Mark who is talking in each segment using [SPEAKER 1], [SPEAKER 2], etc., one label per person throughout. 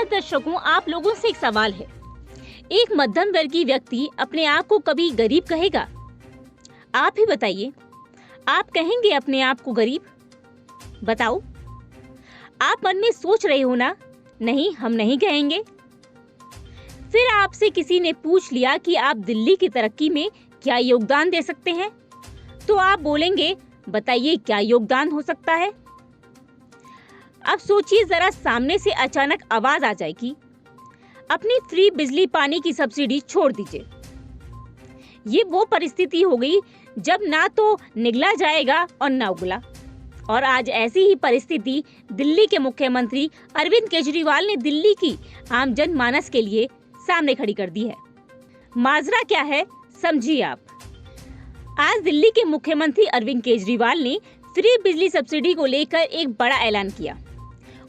[SPEAKER 1] नमस्कार दर्शकों, आप लोगों से एक सवाल है। एक मध्यम वर्गीय व्यक्ति अपने आप को कभी गरीब कहेगा? आप ही बताइए, आप कहेंगे अपने आप को गरीब? बताओ। आप मन में सोच रहे हो ना, नहीं हम नहीं कहेंगे। फिर आपसे किसी ने पूछ लिया कि आप दिल्ली की तरक्की में क्या योगदान दे सकते हैं, तो आप बोलेंगे बताइए क्या योगदान हो सकता है। अब सोचिए जरा, सामने से अचानक आवाज आ जाएगी, अपनी फ्री बिजली पानी की सब्सिडी छोड़ दीजिए। ये वो परिस्थिति हो गई जब ना तो निगला जाएगा और ना उगला। और आज ऐसी ही परिस्थिति दिल्ली के मुख्यमंत्री अरविंद केजरीवाल ने दिल्ली की आम जनमानस के लिए सामने खड़ी कर दी है। माजरा क्या है, समझिए आप। आज दिल्ली के मुख्यमंत्री अरविंद केजरीवाल ने फ्री बिजली सब्सिडी को लेकर एक बड़ा ऐलान किया।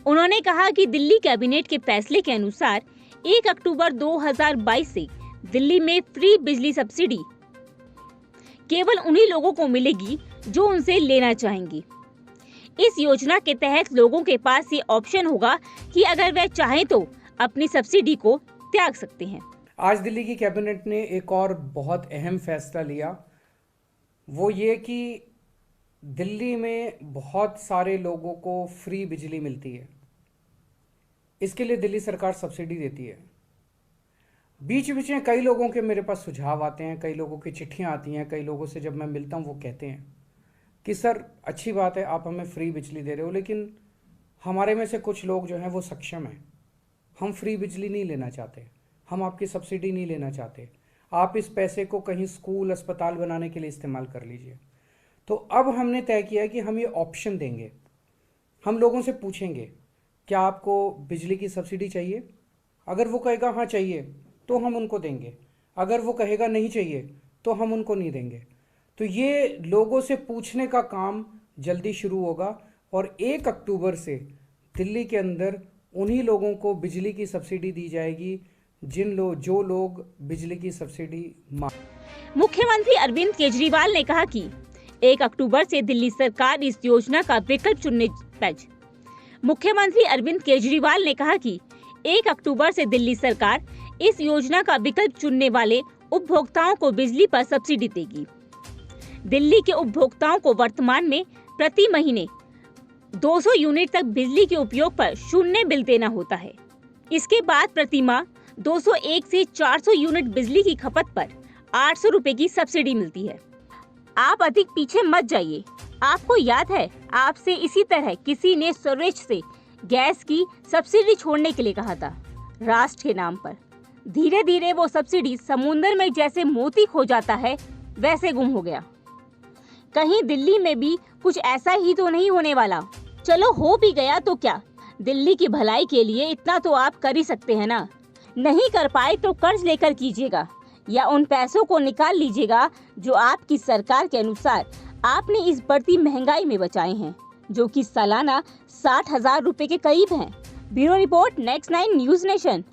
[SPEAKER 1] उन्होंने कहा कि दिल्ली कैबिनेट के फैसले के अनुसार 1 अक्टूबर 2022 से दिल्ली में फ्री बिजली सब्सिडी केवल उन्हीं लोगों को मिलेगी जो उनसे लेना चाहेंगी। इस योजना के तहत लोगों के पास ये ऑप्शन होगा कि अगर वह चाहें तो अपनी सब्सिडी को त्याग सकते हैं।
[SPEAKER 2] आज दिल्ली की कैबिनेट ने एक और बहुत अहम फैसला लिया, वो ये कि दिल्ली में बहुत सारे लोगों को फ्री बिजली मिलती है। इसके लिए दिल्ली सरकार सब्सिडी देती है। बीच बीच में कई लोगों के मेरे पास सुझाव आते हैं, कई लोगों की चिट्ठियां आती हैं, कई लोगों से जब मैं मिलता हूं वो कहते हैं कि सर अच्छी बात है आप हमें फ्री बिजली दे रहे हो, लेकिन हमारे में से कुछ लोग जो हैं वो सक्षम हैं, हम फ्री बिजली नहीं लेना चाहते, हम आपकी सब्सिडी नहीं लेना चाहते, आप इस पैसे को कहीं स्कूल अस्पताल बनाने के लिए इस्तेमाल कर लीजिए। तो अब हमने तय किया कि हम ये ऑप्शन देंगे। हम लोगों से पूछेंगे क्या आपको बिजली की सब्सिडी चाहिए? अगर वो कहेगा हाँ चाहिए तो हम उनको देंगे, अगर वो कहेगा नहीं चाहिए तो हम उनको नहीं देंगे। तो ये लोगों से पूछने का काम जल्दी शुरू होगा और 1 अक्टूबर से दिल्ली के अंदर उन्हीं लोगों को बिजली की सब्सिडी दी जाएगी जो लोग बिजली की सब्सिडी मांग।
[SPEAKER 1] मुख्यमंत्री अरविंद केजरीवाल ने कहा कि 1 अक्टूबर से दिल्ली सरकार इस योजना का विकल्प चुनने मुख्यमंत्री अरविंद केजरीवाल ने कहा कि 1 अक्टूबर से दिल्ली सरकार इस योजना का विकल्प चुनने वाले उपभोक्ताओं को बिजली पर सब्सिडी देगी। दिल्ली के उपभोक्ताओं को वर्तमान में प्रति महीने 200 यूनिट तक बिजली के उपयोग पर शून्य बिल देना होता है। इसके बाद प्रति माह 201 से 400 यूनिट बिजली की खपत पर 800 रुपए की सब्सिडी मिलती है। आप अधिक पीछे मत जाइए। आपको याद है आपसे इसी तरह किसी ने स्वदेश से गैस की सब्सिडी छोड़ने के लिए कहा था, राष्ट्र के नाम पर। धीरे धीरे वो सब्सिडी समुद्र में जैसे मोती खो जाता है वैसे गुम हो गया। कहीं दिल्ली में भी कुछ ऐसा ही तो नहीं होने वाला। चलो हो भी गया तो क्या, दिल्ली की भलाई के लिए इतना तो आप कर ही सकते हैं ना। नहीं कर पाए तो कर्ज लेकर कीजिएगा या उन पैसों को निकाल लीजिएगा जो आपकी सरकार के अनुसार आपने इस बढ़ती महंगाई में बचाए हैं, जो कि सालाना 60,000 रुपए के करीब हैं। Bureau report, next 9 news nation.